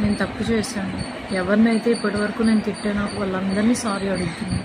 నేను తప్పు చేశాను. ఎవరినైతే ఇప్పటి వరకు నేను తిట్టానో వాళ్ళందరినీ సారీ అడుగుతున్నాను.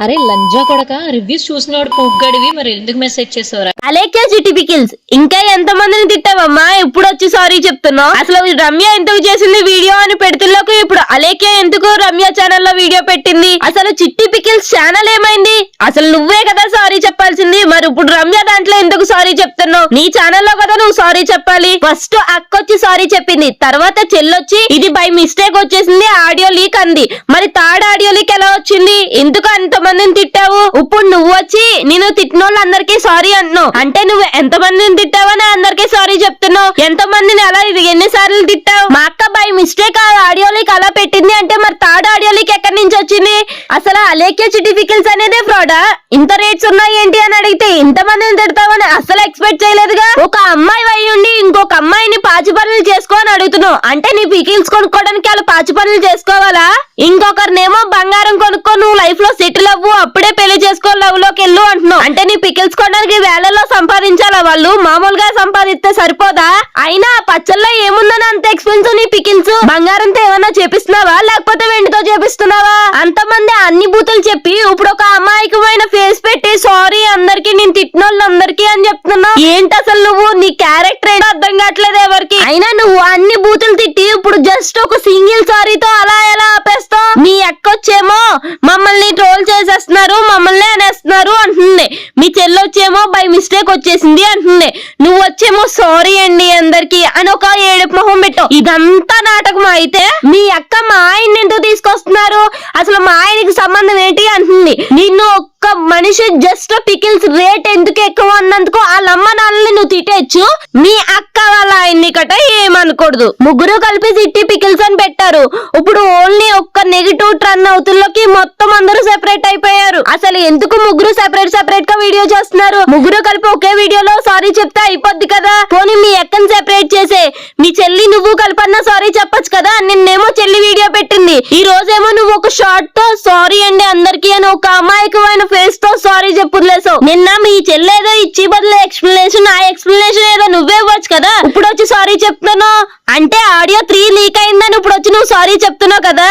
అరే లంజా కొడక, రివ్యూస్ చూసినవాడు పొగ్గడివి, మరి ఎందుకు మెసేజ్ చేసావురా? అలేఖ్య చిట్టి పికిల్స్, ఇంకా ఎంత మందిని తిట్టావమ్మా? ఇప్పుడు వచ్చి సారీ చెప్తున్నావు? అసలు రమ్య ఎందుకు చేసింది వీడియో అని పెడుతుల్లోకి ఇప్పుడు అలేఖ్య ఎందుకు రమ్య ఛానల్ లో వీడియో పెట్టింది? అసలు చిట్టి పికిల్స్ ఛానల్ ఏమైంది? అసలు నువ్వే కదా సారీ చెప్పాల్సింది, మరి ఇప్పుడు రమ్య దాంట్లో ఎందుకు సారీ చెప్తున్నావు? నీ ఛానల్లో కదా నువ్వు సారీ చెప్పాలి. ఫస్ట్ అక్కొచ్చి సారీ చెప్పింది, తర్వాత చెల్లొచ్చి ఇది బై మిస్టేక్ వచ్చేసింది, ఆడియో లీక్ అంది. మరి థర్డ్ ఆడియో లీక్ ఎలా వచ్చింది? ఎందుకు అంత మందిని తిట్టావు? ఇప్పుడు నువ్వు వచ్చి నేను తిట్టినోళ్ళందరికీ సారీ అంటున్నావు అంటే నువ్వు ఎంత మందిని తిట్టావని అందరికీ సారీ చెప్తున్నావు. ఎంత మందిని అలా ఎన్నిసార్లు తిట్టావు? మా అక్క బై మిస్టేక్ ఆ ఆడియో లీక్ అలా పెట్టింది అంటే మరి థర్డ్ ఆడియో లీక్ ఎక్కడి నుంచి వచ్చింది? అసలు అలేఖ్య చిట్టి పికిల్స్ అనేదే ఫ్రాడా? ఇంత రేట్స్ ఉన్నాయి ఏంటి అని అడిగితే ఇంత మందిని తిడతావని అసలు ఎక్స్పెక్ట్ చేయలేదుగా. ఒక అమ్మాయి అయి ఉండి ఇంకొక అమ్మాయిని పాచి పనులు చేసుకో అని అడుగుతున్నావు అంటే నీ పికిల్స్ కొనుక్కోవడానికి వాళ్ళు పాచి పనులు చేసుకోవాలా? ఇంకొకరినేమో బంగారం కొనుక్కో, నువ్వు లైఫ్ లో సెటిల్ అవ్వు, అప్పుడే పెళ్లి చేసుకో, లవ్ లోకి వెళ్ళు అంటున్నావు అంటే నీ పికిల్స్ కొనడానికి వేళల్లో సంపాదించాలా? వాళ్ళు మామూలుగా సంపాదిస్తే సరిపోదా? అయినా పచ్చల్లో ఏముందని అంత ఎక్స్పెన్సివ్ నీ పికిల్స్? బంగారంతో ఏమన్నా చేపిస్తున్నావా లేకపోతే వెండితో చేపిస్తున్నావా? అంతమంది అన్ని బూతులు చెప్పి ఇప్పుడు ఒక అమాయకమైన ఫేస్ పెట్టి సారీ అందరికి నేను తిట్టినోళ్ళందరికీ అని చెప్తున్నావు. ఏంటి అసలు నువ్వు? నీ క్యారెక్టర్ ఏంటో అర్థం కావట్లేదు ఎవరికి. అయినా నువ్వు అన్ని బూతులు తిట్టి ఇప్పుడు జస్ట్ ఒక సింగిల్ సారీతో అలా ఎలా ఆపేస్తావు? మీ అక్కొచ్చేమో మమ్మల్ని ట్రోల్ చేసేస్తున్నారు, మమ్మల్ని అనేస్తున్నారు అంటుంది. మీ చెల్లొచ్చేమో బై మిస్టేక్ వచ్చేసింది అంటుంది. నువ్వు వచ్చేమో సారీ అండి అందరికి అని ఒక ఏడుపు మొహం పెట్టావు. ఇదంతా నాటకం అయితే మీ అక్క మా ఆయన్ని ఎందుకు తీసుకొస్తున్నారు? అసలు మా ఆయనకి సంబంధం ఏంటి అంటుంది. నిన్ను ఒక్క మనిషి జస్ట్ పికిల్స్ రేట్ ఎందుకు ఎక్కువ అన్నందుకు వాళ్ళ అమ్మ నాన్నని నువ్వు తిట్టేచ్చు, మీ అక్క వాళ్ళ ఆయన్ని కట ఏమనకూడదు. ముగ్గురు కలిపి చిట్టి పికిల్స్ అని పెట్టారు. ఇప్పుడు ఓన్లీ ఒక్క నెగిటివ్ ట్రన్ అవుతుల్లోకి మొత్తం అందరూ సెపరేట్ అయిపోయారు. అసలు ఎందుకు ముగ్గురు సెపరేట్ గా వీడియో చేస్తున్నారు? ముగ్గురు కలిపి ఒకే వీడియోలో సారీ చెప్తే అయిపోద్ది కదా. పోనీ మీ అక్కని సెపరేట్ చేసే మీ చెల్లి నువ్వు కలిపన్నా సారీ చెప్పొచ్చు కదా. నిన్నేమో చెల్లి వీడియో పెట్టింది, ఈ రోజేమో నువ్వు ఒక షార్ట్ తో సారీ అండి అందరికి అని ఒక అమాయకమైన ఫేస్ తో సారీ చెప్పులేసావు. నిన్న మీ చెల్లేదో ఇచ్చి బదులు ఎక్స్ప్లెనేషన్, ఆ ఎక్స్ప్లెనేషన్ ఏదో నువ్వే ఇవ్వచ్చు కదా. ఇప్పుడు వచ్చి సారీ చెప్తున్నావు అంటే ఆడియో 3 లీక్ అయిందని ఇప్పుడు వచ్చి నువ్వు సారీ చెప్తున్నావు కదా.